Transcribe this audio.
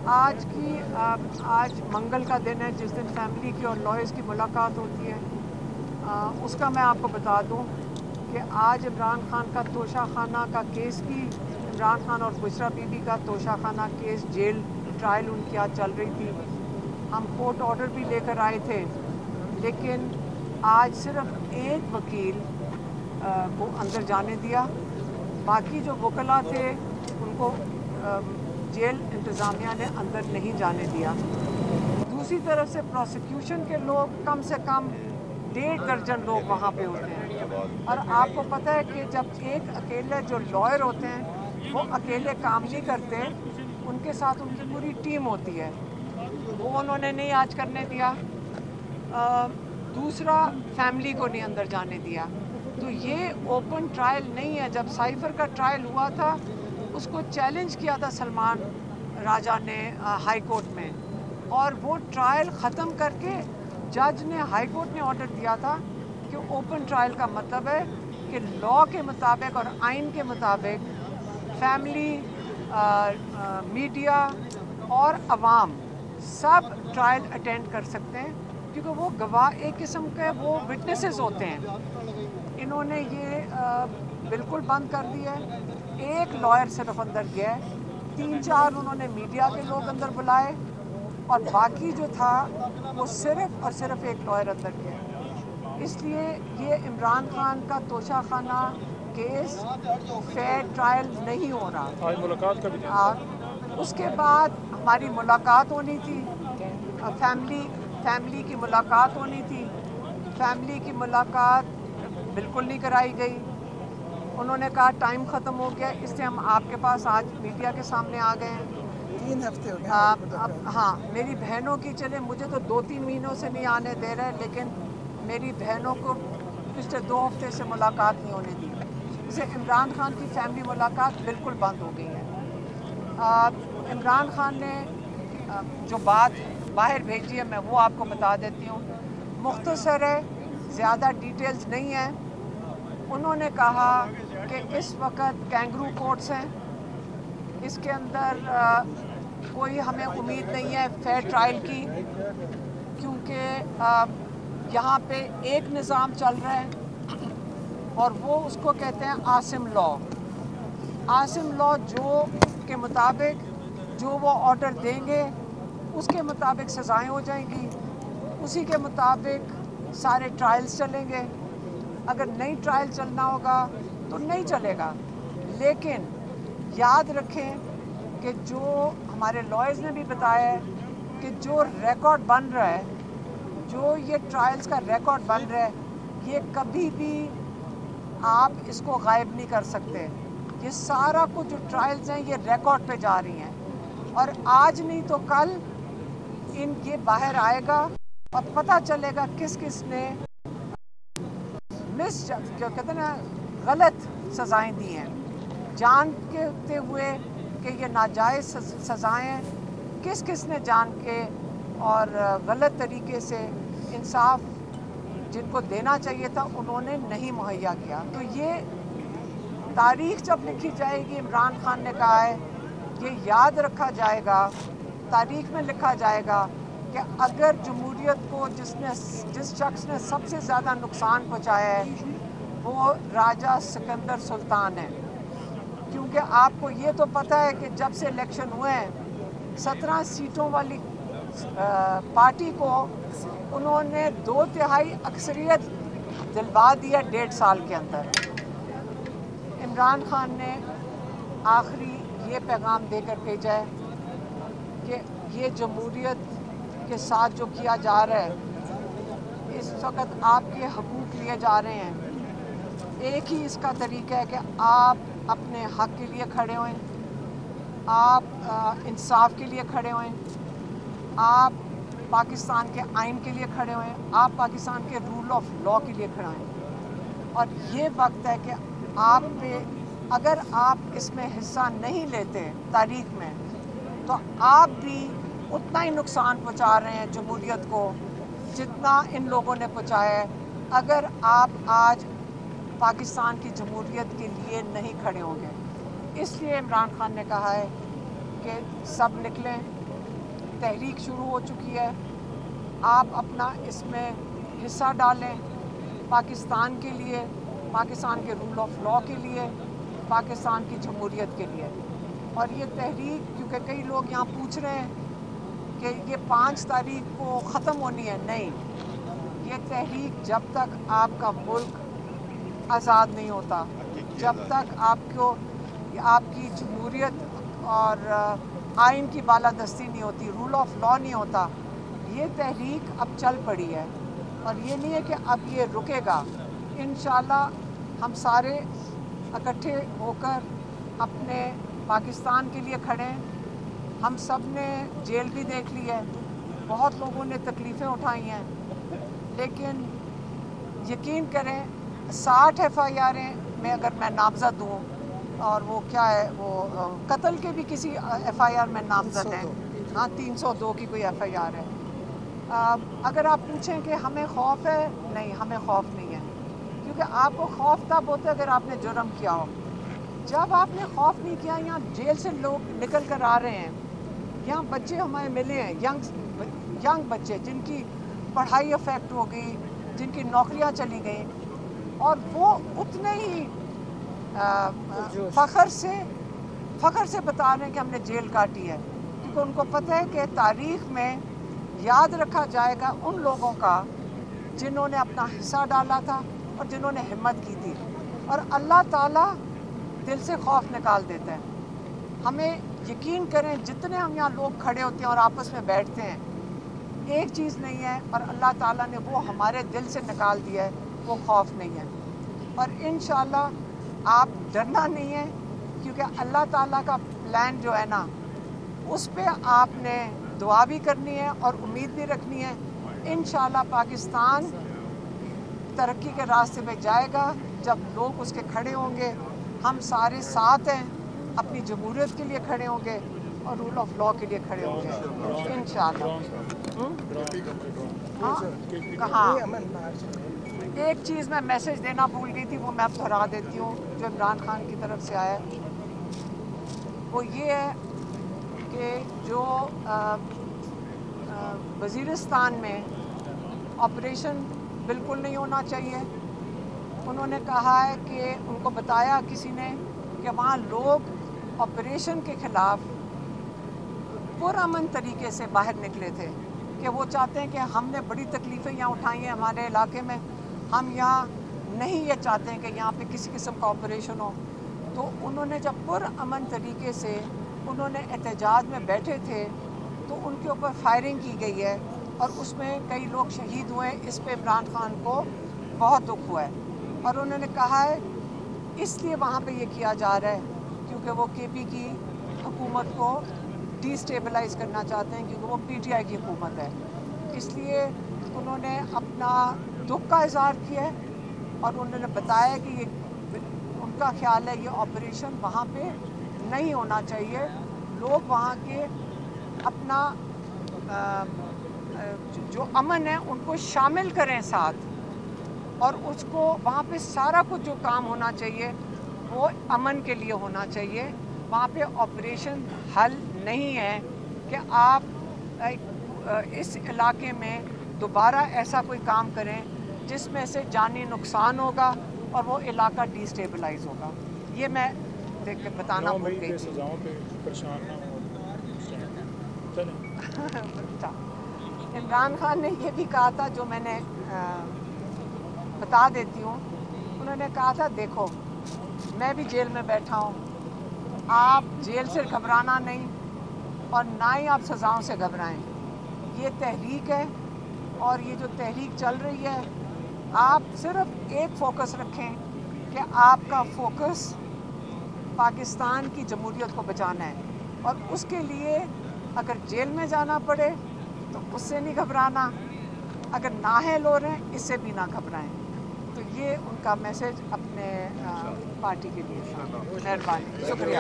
आज मंगल का दिन है जिस दिन फैमिली की और लॉयर्स की मुलाकात होती है। उसका मैं आपको बता दूं कि आज इमरान खान का तोशाखाना का केस भी, इमरान खान और बुशरा बीबी का तोशाखाना केस, जेल ट्रायल उनकी आज चल रही थी। हम कोर्ट ऑर्डर भी लेकर आए थे, लेकिन आज सिर्फ एक वकील को अंदर जाने दिया। बाकी जो वकला थे उनको जेल इंतज़ामिया ने अंदर नहीं जाने दिया। दूसरी तरफ से प्रोसिक्यूशन के लोग, कम से कम 1.5 दर्जन लोग वहाँ पे होते हैं। और आपको पता है कि जब एक अकेले जो लॉयर होते हैं वो अकेले काम नहीं करते, उनके साथ उनकी पूरी टीम होती है। वो उन्होंने नहीं आज करने दिया। दूसरा, फैमिली को नहीं अंदर जाने दिया। तो ये ओपन ट्रायल नहीं है। जब साइफर का ट्रायल हुआ था उसको चैलेंज किया था सलमान राजा ने हाई कोर्ट में, और वो ट्रायल ख़त्म करके जज ने, हाई कोर्ट ने ऑर्डर दिया था कि ओपन ट्रायल का मतलब है कि लॉ के मुताबिक और आइन के मुताबिक फैमिली, मीडिया और अवाम सब ट्रायल अटेंड कर सकते हैं, क्योंकि वो गवाह एक किस्म के वो विटनेसेस होते हैं। इन्होंने ये बिल्कुल बंद कर दिया है। एक लॉयर सिर्फ अंदर गया है, 3-4 उन्होंने मीडिया के लोग अंदर बुलाए, और बाकी जो था वो सिर्फ और सिर्फ एक लॉयर अंदर गया। इसलिए ये इमरान खान का तोशाखाना केस फेयर ट्रायल नहीं हो रहा। आज मुलाकात का भी उसके बाद हमारी मुलाकात होनी थी, फैमिली की मुलाकात होनी थी। फैमिली की मुलाकात बिल्कुल नहीं कराई गई। उन्होंने कहा टाइम ख़त्म हो गया, इसलिए हम आपके पास आज मीडिया के सामने आ गए हैं। 3 हफ्ते हो गए। हाँ, मेरी बहनों की, चले मुझे तो 2-3 महीनों से नहीं आने दे रहे, लेकिन मेरी बहनों को पिछले 2 हफ्ते से मुलाकात नहीं होने दी। इससे इमरान खान की फैमिली मुलाकात बिल्कुल बंद हो गई है। इमरान खान ने जो बात बाहर भेजी है मैं वो आपको बता देती हूँ, मुख्तसर है, ज़्यादा डिटेल्स नहीं है। उन्होंने कहा कि इस वक्त कैंगरू कोर्ट्स हैं, इसके अंदर कोई हमें उम्मीद नहीं है फेयर ट्रायल की, क्योंकि यहाँ पे एक निज़ाम चल रहा है और वो उसको कहते हैं आसिम लॉ। आसिम लॉ जो के मुताबिक जो वो ऑर्डर देंगे उसके मुताबिक सज़ाएं हो जाएंगी, उसी के मुताबिक सारे ट्रायल्स चलेंगे। अगर नई ट्रायल चलना होगा तो नहीं चलेगा। लेकिन याद रखें कि जो हमारे लॉयर्स ने भी बताया है कि जो रिकॉर्ड बन रहा है, जो ये ट्रायल्स का रिकॉर्ड बन रहा है, ये कभी भी आप इसको गायब नहीं कर सकते। ये सारा कुछ जो ट्रायल्स हैं ये रिकॉर्ड पे जा रही हैं, और आज नहीं तो कल ये बाहर आएगा और पता चलेगा किस किस ने क्या कहते हैं ना, गलत सज़ाएं दी हैं, जान के होते हुए कि ये नाजायज़ सज़ाएं हैं, किस किस ने जान के और गलत तरीके से इंसाफ जिनको देना चाहिए था उन्होंने नहीं मुहैया किया। तो ये तारीख़ जब लिखी जाएगी, इमरान खान ने कहा है, ये याद रखा जाएगा, तारीख़ में लिखा जाएगा कि अगर जमहूरियत को जिस शख्स ने सबसे ज़्यादा नुकसान पहुँचाया है वो राजा सिकंदर सुल्तान है। क्योंकि आपको ये तो पता है कि जब से इलेक्शन हुए हैं 17 सीटों वाली पार्टी को उन्होंने 2/3 अक्सरियत दिलवा दिया 1.5 साल के अंदर। इमरान खान ने आखिरी ये पैगाम देकर भेजा है कि ये जमहूरियत के साथ जो किया जा रहा है, इस वक्त आपके हकूक़ लिए जा रहे हैं। एक ही इसका तरीका है कि आप अपने हक़ के लिए खड़े होएं, आप इंसाफ के लिए खड़े होएं, आप पाकिस्तान के आइन के लिए खड़े होएं, आप पाकिस्तान के रूल ऑफ लॉ के लिए खड़े होएं। और ये वक्त है कि आप पे, अगर आप इसमें हिस्सा नहीं लेते तारीख़ में, तो आप भी उतना ही नुकसान पहुंचा रहे हैं जमहूरियत को जितना इन लोगों ने पहुंचाया है, अगर आप आज पाकिस्तान की जमहूरियत के लिए नहीं खड़े होंगे। इसलिए इमरान खान ने कहा है कि सब निकलें, तहरीक शुरू हो चुकी है। आप अपना इसमें हिस्सा डालें, पाकिस्तान के लिए, पाकिस्तान के रूल ऑफ लॉ के लिए, पाकिस्तान की जमहूरियत के लिए। और ये तहरीक, क्योंकि कई लोग यहाँ पूछ रहे हैं कि ये 5 तारीख को ख़त्म होनी है, नहीं, ये तहरीक जब तक आपका मुल्क आज़ाद नहीं होता, जब तक आपकी जमहूरियत और आइन की बालादस्ती नहीं होती, रूल ऑफ लॉ नहीं होता, ये तहरीक अब चल पड़ी है। और ये नहीं है कि अब ये रुकेगा। इंशाअल्लाह हम सारे इकट्ठे होकर अपने पाकिस्तान के लिए खड़े हैं। हम सब ने जेल भी देख ली है, बहुत लोगों ने तकलीफ़ें उठाई हैं, लेकिन यकीन करें 60 FIR में अगर मैं नामज़द हूँ, और वो क्या है, वो कत्ल के भी किसी FIR में नामज़द हैं, हाँ 302 की कोई FIR है। अगर आप पूछें कि हमें खौफ है, नहीं, हमें खौफ नहीं है, क्योंकि आपको खौफ तब होता है अगर आपने जुर्म किया हो। जब आपने खौफ नहीं किया, यहाँ जेल से लोग निकल कर आ रहे हैं, यहाँ बच्चे हमें मिले हैं, यंग बच्चे जिनकी पढ़ाई अफेक्ट हो गई, जिनकी नौकरियाँ चली गई, और वो उतने ही फ़ख्र से बता रहे हैं कि हमने जेल काटी है, क्योंकि उनको पता है कि तारीख़ में याद रखा जाएगा उन लोगों का जिन्होंने अपना हिस्सा डाला था और जिन्होंने हिम्मत की थी। और अल्लाह ताला दिल से खौफ निकाल देता है। हमें यकीन करें, जितने हम यहाँ लोग खड़े होते हैं और आपस में बैठते हैं, एक चीज़ नहीं है, और अल्लाह ताला ने वो हमारे दिल से निकाल दिया है, वो खौफ नहीं है। और इंशाअल्लाह आप डरना नहीं है, क्योंकि अल्लाह ताला का प्लान जो है ना, उस पर आपने दुआ भी करनी है और उम्मीद भी रखनी है। इंशाअल्लाह पाकिस्तान तरक्की के रास्ते पे जाएगा जब लोग उसके खड़े होंगे। हम सारे साथ हैं, अपनी जमहूरियत के लिए खड़े होंगे और रूल ऑफ लॉ के लिए खड़े होंगे इंशाअल्लाह। हाँ, कहाँ एक चीज़ मैं मैसेज देना भूल गई थी, वो मैं अब दोहरा देती हूँ, जो इमरान खान की तरफ से आया, वो ये है कि जो वज़ीरिस्तान में ऑपरेशन बिल्कुल नहीं होना चाहिए। उन्होंने कहा है कि उनको बताया किसी ने कि वहाँ लोग ऑपरेशन के ख़िलाफ़ पुरअमन तरीके से बाहर निकले थे, कि वो चाहते हैं कि हमने बड़ी तकलीफ़ें यहाँ उठाई हैं हमारे इलाके में, हम यहाँ नहीं ये चाहते हैं कि यहाँ पे किसी किस्म का ऑपरेशन हो। तो उन्होंने जब पुरअमन तरीके से उन्होंने एहतजाज में बैठे थे, तो उनके ऊपर फायरिंग की गई है और उसमें कई लोग शहीद हुए। इस पे इमरान खान को बहुत दुख हुआ है, और उन्होंने कहा है इसलिए वहाँ पे ये किया जा रहा है क्योंकि वो KP की हुकूमत को डिस्टेबलाइज़ करना चाहते हैं, क्योंकि वो PTI की हुकूमत है। इसलिए उन्होंने अपना दुख का इज़हार किया है, और उन्होंने बताया कि ये उनका ख्याल है ये ऑपरेशन वहाँ पे नहीं होना चाहिए। लोग वहाँ के अपना जो अमन है उनको शामिल करें साथ, और उसको वहाँ पे सारा कुछ जो काम होना चाहिए वो अमन के लिए होना चाहिए। वहाँ पे ऑपरेशन हल नहीं है कि आप इस इलाके में दोबारा ऐसा कोई काम करें जिसमें से जानी नुकसान होगा और वो इलाका डिस्टेबलाइज होगा। ये मैं देख के बताना भूल गई थी। इमरान खान ने ये भी कहा था, जो मैंने बता देती हूँ, उन्होंने कहा था देखो मैं भी जेल में बैठा हूँ, आप जेल से घबराना नहीं और ना ही आप सज़ाओं से घबराएं। ये तहरीक है, और ये जो तहरीक चल रही है, आप सिर्फ एक फ़ोकस रखें कि आपका फ़ोकस पाकिस्तान की जमहूरियत को बचाना है, और उसके लिए अगर जेल में जाना पड़े तो उससे नहीं घबराना, अगर नाअहल हो रहे हैं इससे भी ना घबराएं। तो ये उनका मैसेज अपने पार्टी के लिए। मेहरबानी, शुक्रिया।